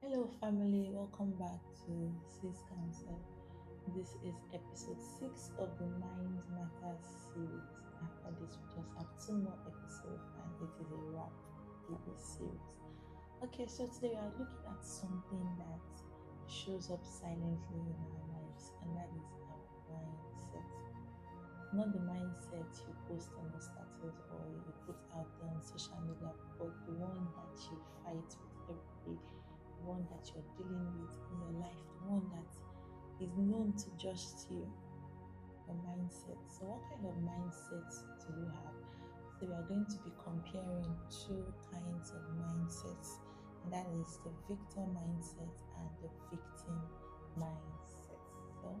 Hello, family. Welcome back to Sis Council. This is episode 6 of the Mind Matters series. After this, we just have two more episodes, and it is a wrap with this series. Okay, so today we are looking at something that shows up silently in our lives, and that is our mindset. Not the mindset you post on your status or you put out there on social media, but the one that you fight with every day, the one that you're dealing with in your life, the one that is known to just you, your mindset. So, what kind of mindset do you have? So, we are going to be comparing two kinds of mindsets, and that is the victor mindset and the victim mindset. So,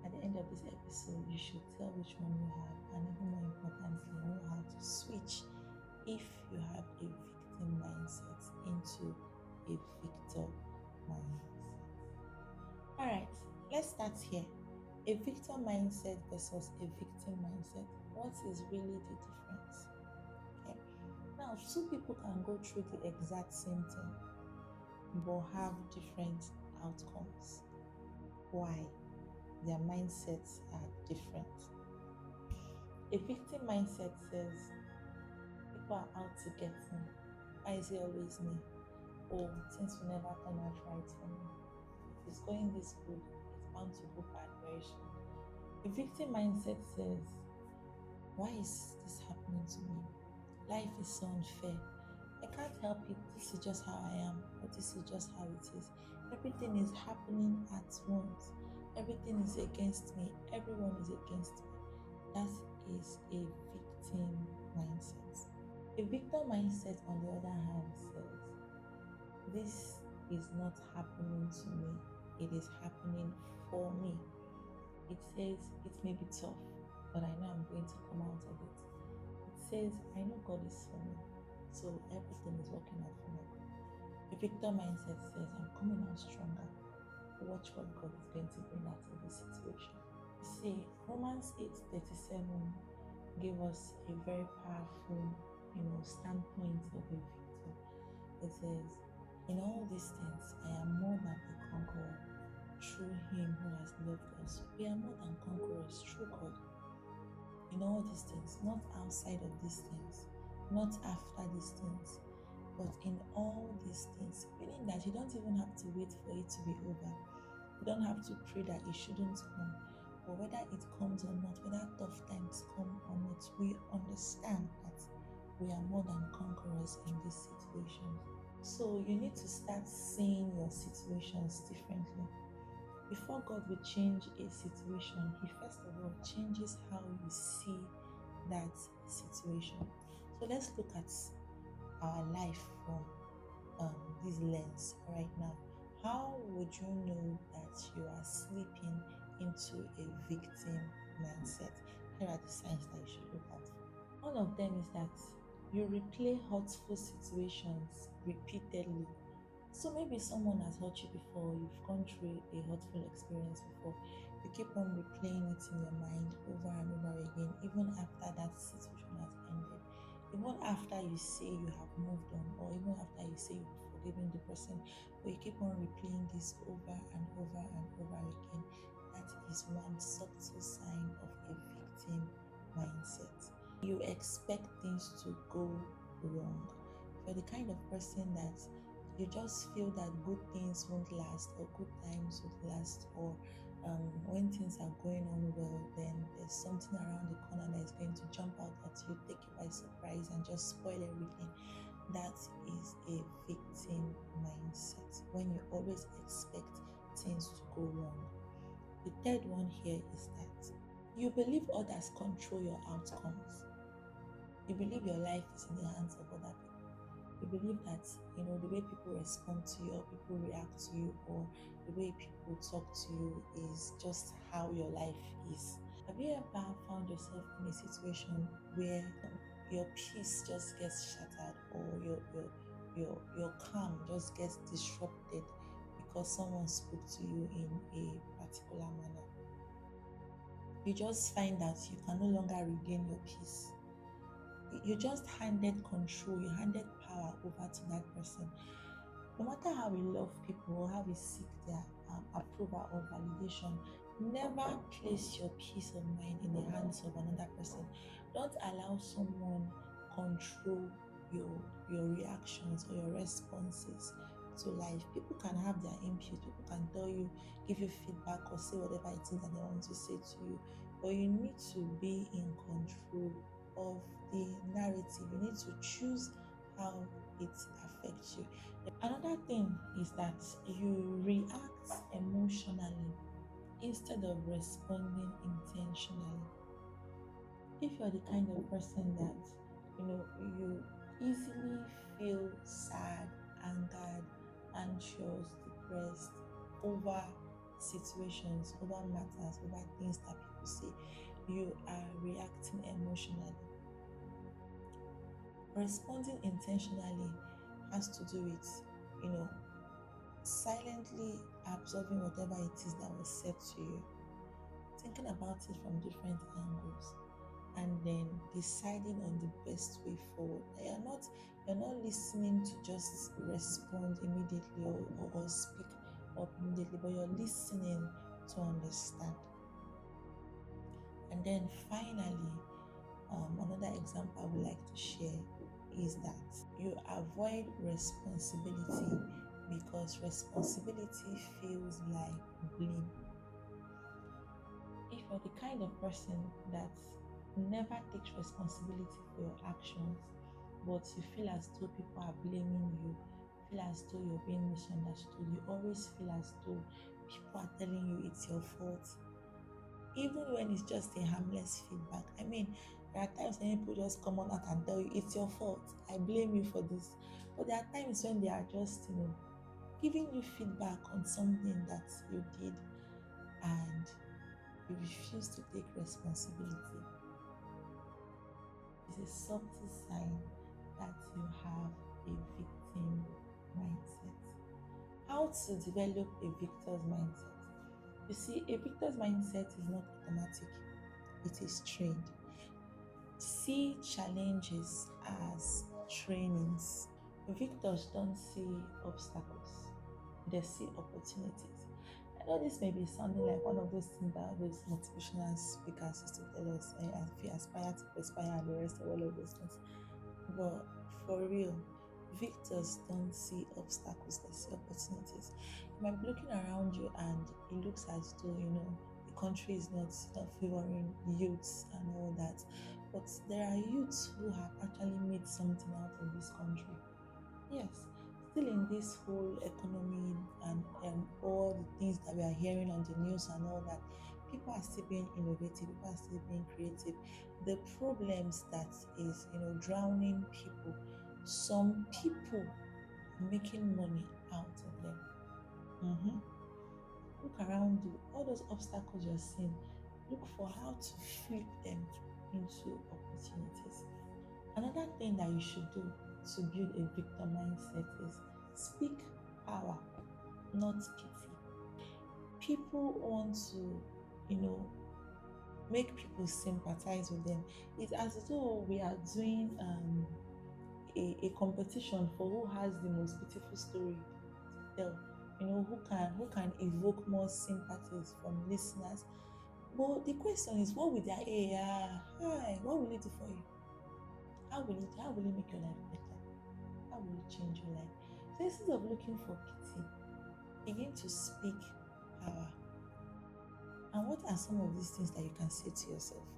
at the end of this episode, you should tell which one you have, and even more importantly, know how to switch if you have a victim mindset into a victor mindset. All right, let's start here. A victor mindset versus a victim mindset. What is really the difference? Okay. Now, two people can go through the exact same thing but have different outcomes. Why? Their mindsets are different. A victim mindset says people are out to get me. Why is it always me? Oh, things will never turn out right for me. If it's going this good, it's bound to go bad very soon. A victim mindset says, why is this happening to me? Life is so unfair. I can't help it. This is just how I am, or this is just how it is. Everything is happening at once. Everything is against me. Everyone is against me. That is a victim mindset. A victim mindset, on the other hand, says, this is not happening to me, it is happening for me. It says it may be tough, but I know I'm going to come out of it. It says, I know God is for me, so everything is working out for my good. A victim mindset says, I'm coming out stronger. Watch what God is going to bring out of this situation. You see, Romans 8:37 gave us a very powerful, standpoint of a victor. It says, in all these things, I am more than a conqueror through him who has loved us. We are more than conquerors through God. In all these things, not outside of these things, not after these things, but in all these things, meaning that you don't even have to wait for it to be over. You don't have to pray that it shouldn't come. But whether it comes or not, whether tough times come or not, we understand that we are more than conquerors in this situation. So you need to start seeing your situations differently. Before God will change a situation, He first of all changes how you see that situation. So let's look at our life from this lens right now. How would you know that you are slipping into a victim mindset? Here are the signs that you should look at. One of them is that you replay hurtful situations repeatedly. So maybe someone has hurt you before, you've gone through a hurtful experience before. You keep on replaying it in your mind over and over again, even after that situation has ended. Even after you say you have moved on, or even after you say you've forgiven the person, but you keep on replaying this over and over and over again. That is one subtle sign of a victim mindset. You expect things to go wrong. You're the kind of person that you just feel that good things won't last, or good times won't last, or when things are going on well, then there's something around the corner that is going to jump out at you, take you by surprise, and just spoil everything. That is a victim mindset, when you always expect things to go wrong. The third one here is that you believe others control your outcomes. You believe your life is in the hands of other people. You believe that, the way people respond to you, or people react to you, or the way people talk to you is just how your life is. Have you ever found yourself in a situation where your peace just gets shattered, or your calm just gets disrupted because someone spoke to you in a particular manner? You just find that you can no longer regain your peace. You just handed control, you handed power over to that person. No matter how we love people or how we seek their approval or validation, never place your peace of mind in the hands of another person. Don't allow someone control your your reactions or your responses to life. People can have their input, people can tell you, give you feedback or say whatever it is that they want to say to you. But you need to be in control of the narrative. You need to choose how it affects you. Another thing is that you react emotionally instead of responding intentionally. If you're the kind of person that you easily feel sad, angered, anxious, depressed over situations, over matters, over things that people say, you are reacting emotionally. Responding intentionally has to do with, you know, silently absorbing whatever it is that was said to you, thinking about it from different angles, and then deciding on the best way forward. You're not listening to just respond immediately or speak up immediately, but you're listening to understand. And then finally, another example I would like to share is that you avoid responsibility because responsibility feels like blame. If you're the kind of person that never takes responsibility for your actions, but you feel as though people are blaming you, feel as though you're being misunderstood, you always feel as though people are telling you it's your fault, even when it's just a harmless feedback. I mean, there are times when people just come on out and tell you it's your fault, I blame you for this. But there are times when they are just, giving you feedback on something that you did and you refuse to take responsibility. It's a subtle sign that you have a victim mindset. How to develop a victor's mindset? You see, a victor's mindset is not automatic, it is trained. See challenges as trainings. Victors don't see obstacles, they see opportunities. I know this may be sounding like one of those things that those motivational speakers used to tell us, if you aspire to perspire and the rest of all of those things. But for real, victors don't see obstacles, they see opportunities. You might be looking around you and it looks as though, the country is not favoring youths and all that. But there are youths who have actually made something out of this country. Yes, still in this whole economy and all the things that we are hearing on the news and all that, people are still being innovative, people are still being creative. The problems that is, drowning people, some people are making money out of them. Mhm. Look around you, all those obstacles you're seeing, look for how to flip them into opportunities. Another thing that you should do to build a victor mindset is speak power, not pity. People want to, you know, make people sympathize with them. It's as though we are doing a competition for who has the most beautiful story to tell. Who can evoke more sympathies from listeners. But the question is, what will their AI? Hi, what will it do for you? How will it make your life better? How will it change your life? So instead of looking for pity, begin to speak power. And what are some of these things that you can say to yourself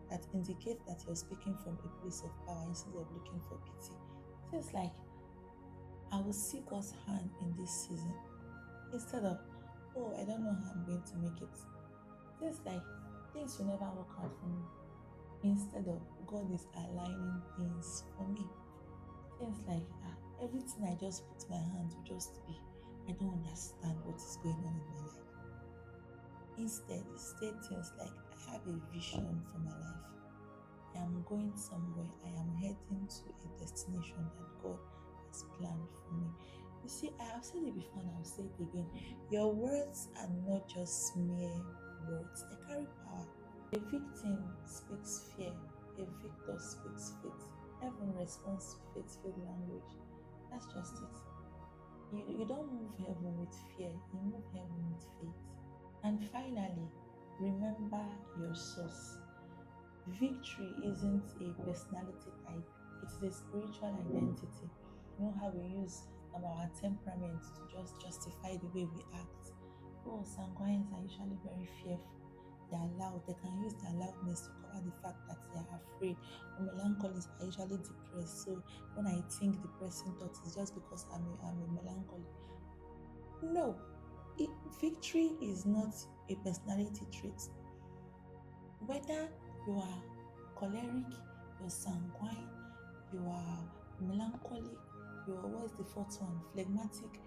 that indicate that you're speaking from a place of power instead of looking for pity? Things like, I will seek God's hand in this season instead of, oh, I don't know how I'm going to make it. Things like, things will never work out for me instead of, God is aligning things for me. Things like, everything I just put my hand to just be, I don't understand what is going on in my life. Instead, say things like, I have a vision for my life. I am going somewhere. I am heading to a destination that God has planned for me. You see, I have said it before and I'll say it again. Your words are not just mere words, they carry power. A victim speaks fear, a victor speaks faith. Heaven responds to faith-filled language. That's just it. you don't move heaven with fear, you move heaven with faith. And finally, remember your source. Victory isn't a personality type, it is a spiritual identity. You know how we use our temperament to just justify the way we act. Oh, sanguines are usually very fearful. They are loud. They can use their loudness to cover the fact that they are afraid. Or melancholics are usually depressed. So when I think depressing thoughts, it's just because I'm a melancholic. No, it, victory is not a personality trait. Whether you are choleric, you're sanguine, you are melancholic, you are what's the fourth one, phlegmatic,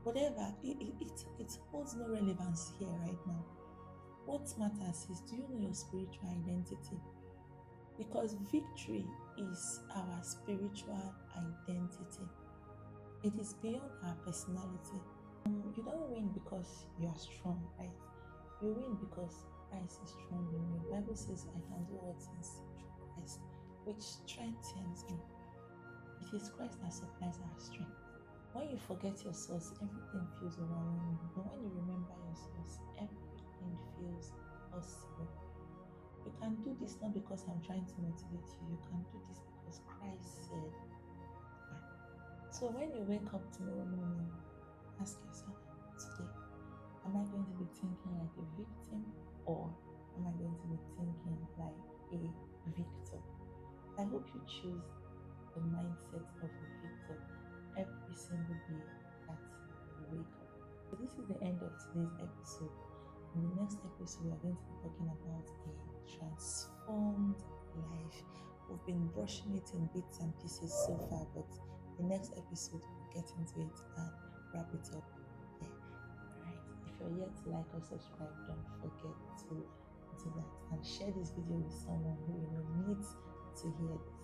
whatever, it holds no relevance here right now. What matters is, do you know your spiritual identity? Because victory is our spiritual identity. It is beyond our personality. You don't win because you are strong, right? You win because Christ is strong in you. The Bible says, I can do all things through Christ, which strengthens me. It is Christ that supplies our strength. When you forget your source, everything feels overwhelming. But when you remember your source, everything feels possible. You can do this not because I'm trying to motivate you. You can do this because Christ said, "Ah." So when you wake up tomorrow morning, ask yourself, today, am I going to be thinking like a victim, or am I going to be thinking like a victor? I hope you choose the mindset of a victor every single day that you wake up. So this is the end of today's episode. In the next episode, we are going to be talking about a transformed life. We've been brushing it in bits and pieces so far, but the next episode we'll get into it and wrap it up there. Alright. If you're yet to like or subscribe, don't forget to do that and share this video with someone who you know needs to hear this.